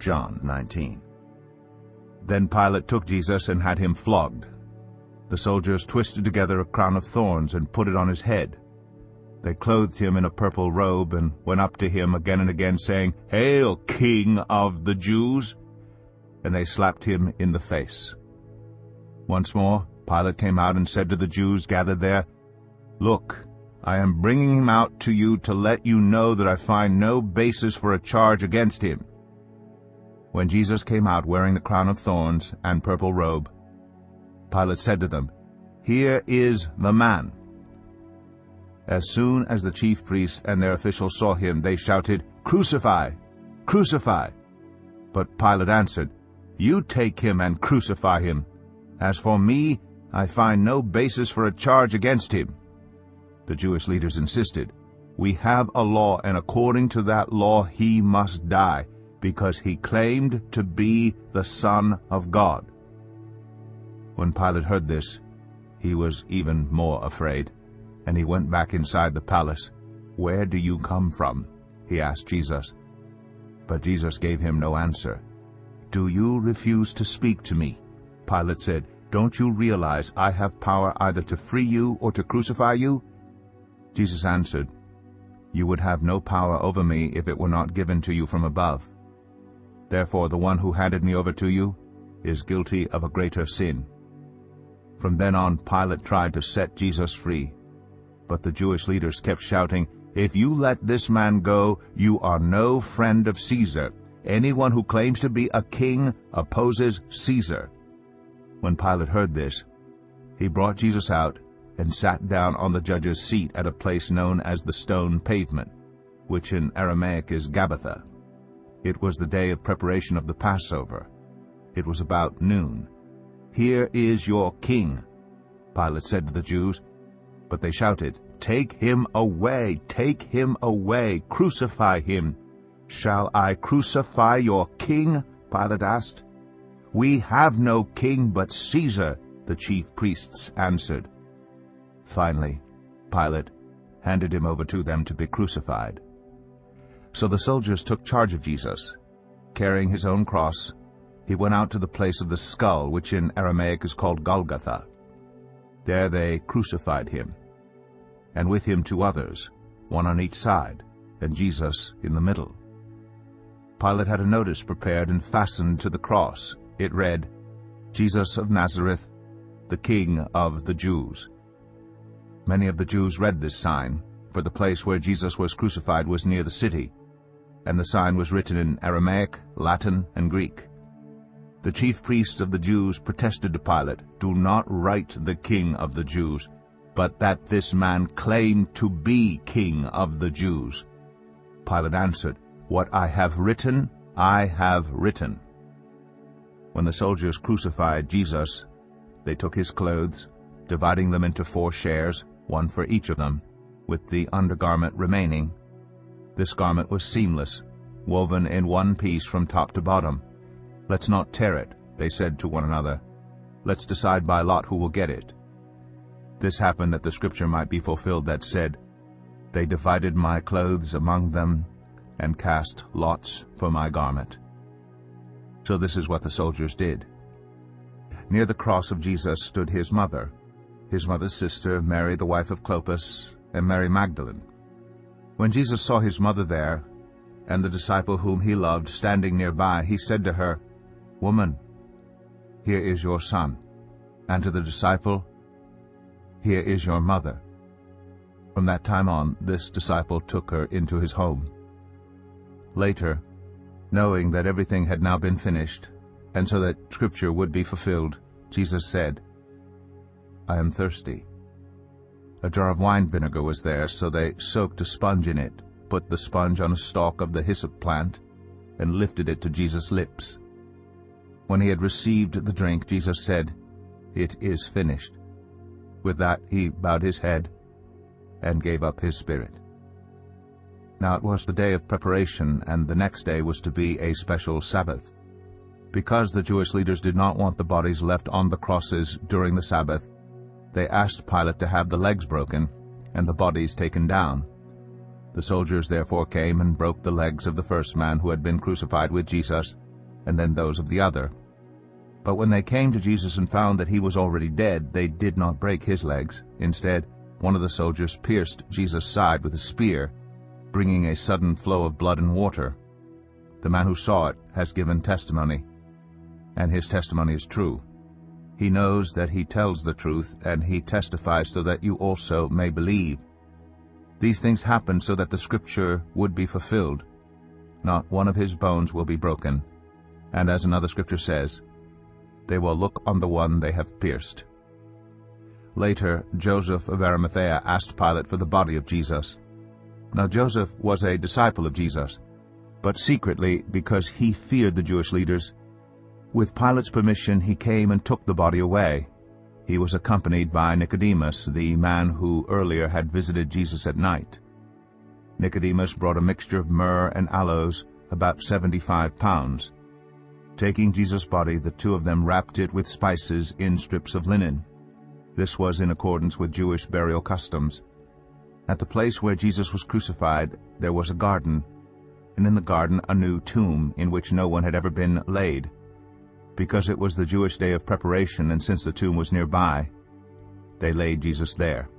John 19. Then Pilate took Jesus and had him flogged. The soldiers twisted together a crown of thorns and put it on his head. They clothed him in a purple robe and went up to him again and again, saying, "Hail, King of the Jews!" And they slapped him in the face. Once more Pilate came out and said to the Jews gathered there, "Look, I am bringing him out to you to let you know that I find no basis for a charge against him." When Jesus came out wearing the crown of thorns and purple robe, Pilate said to them, "Here is the man." As soon as the chief priests and their officials saw him, they shouted, "Crucify! Crucify!" But Pilate answered, "You take him and crucify him. As for me, I find no basis for a charge against him." The Jewish leaders insisted, "We have a law, and according to that law he must die, because he claimed to be the Son of God." When Pilate heard this, he was even more afraid, and he went back inside the palace. "Where do you come from?" he asked Jesus. But Jesus gave him no answer. "Do you refuse to speak to me?" Pilate said. "Don't you realize I have power either to free you or to crucify you?" Jesus answered, "You would have no power over me if it were not given to you from above. Therefore the one who handed me over to you is guilty of a greater sin." From then on Pilate tried to set Jesus free, but the Jewish leaders kept shouting, "If you let this man go, you are no friend of Caesar. Anyone who claims to be a king opposes Caesar." When Pilate heard this, he brought Jesus out and sat down on the judge's seat at a place known as the Stone Pavement, which in Aramaic is Gabbatha. It was the day of preparation of the Passover. It was about noon. "Here is your king," Pilate said to the Jews. But they shouted, "Take him away! Take him away! Crucify him!" "Shall I crucify your king?" Pilate asked. "We have no king but Caesar," the chief priests answered. Finally, Pilate handed him over to them to be crucified. So the soldiers took charge of Jesus. Carrying his own cross, he went out to the place of the skull, which in Aramaic is called Golgotha. There they crucified him, and with him 2 others, one on each side, and Jesus in the middle. Pilate had a notice prepared and fastened to the cross. It read, "Jesus of Nazareth, the King of the Jews." Many of the Jews read this sign, for the place where Jesus was crucified was near the city, and the sign was written in Aramaic, Latin, and Greek. The chief priests of the Jews protested to Pilate, "Do not write the King of the Jews, but that this man claimed to be King of the Jews." Pilate answered, "What I have written, I have written." When the soldiers crucified Jesus, they took his clothes, dividing them into 4 shares, one for each of them, with the undergarment remaining. This garment was seamless, woven in one piece from top to bottom. "Let's not tear it," they said to one another. "Let's decide by lot who will get it." This happened that the scripture might be fulfilled that said, "They divided my clothes among them and cast lots for my garment." So this is what the soldiers did. Near the cross of Jesus stood his mother's sister, Mary the wife of Clopas, and Mary Magdalene. When Jesus saw his mother there, and the disciple whom he loved standing nearby, he said to her, "Woman, here is your son," and to the disciple, "Here is your mother." From that time on, this disciple took her into his home. Later, knowing that everything had now been finished, and so that Scripture would be fulfilled, Jesus said, "I am thirsty." A jar of wine vinegar was there, so they soaked a sponge in it, put the sponge on a stalk of the hyssop plant, and lifted it to Jesus' lips. When he had received the drink, Jesus said, "It is finished." With that he bowed his head and gave up his spirit. Now it was the day of preparation, and the next day was to be a special Sabbath. Because the Jewish leaders did not want the bodies left on the crosses during the Sabbath, they asked Pilate to have the legs broken and the bodies taken down. The soldiers therefore came and broke the legs of the first man who had been crucified with Jesus, and then those of the other. But when they came to Jesus and found that he was already dead, they did not break his legs. Instead, one of the soldiers pierced Jesus' side with a spear, bringing a sudden flow of blood and water. The man who saw it has given testimony, and his testimony is true. He knows that he tells the truth, and he testifies so that you also may believe. These things happened so that the scripture would be fulfilled. Not one of his bones will be broken. And as another scripture says, they will look on the one they have pierced. Later, Joseph of Arimathea asked Pilate for the body of Jesus. Now Joseph was a disciple of Jesus, but secretly because he feared the Jewish leaders. With Pilate's permission, he came and took the body away. He was accompanied by Nicodemus, the man who earlier had visited Jesus at night. Nicodemus brought a mixture of myrrh and aloes, about 75 pounds. Taking Jesus' body, the two of them wrapped it with spices in strips of linen. This was in accordance with Jewish burial customs. At the place where Jesus was crucified, there was a garden, and in the garden a new tomb in which no one had ever been laid. Because it was the Jewish day of preparation, and since the tomb was nearby, they laid Jesus there.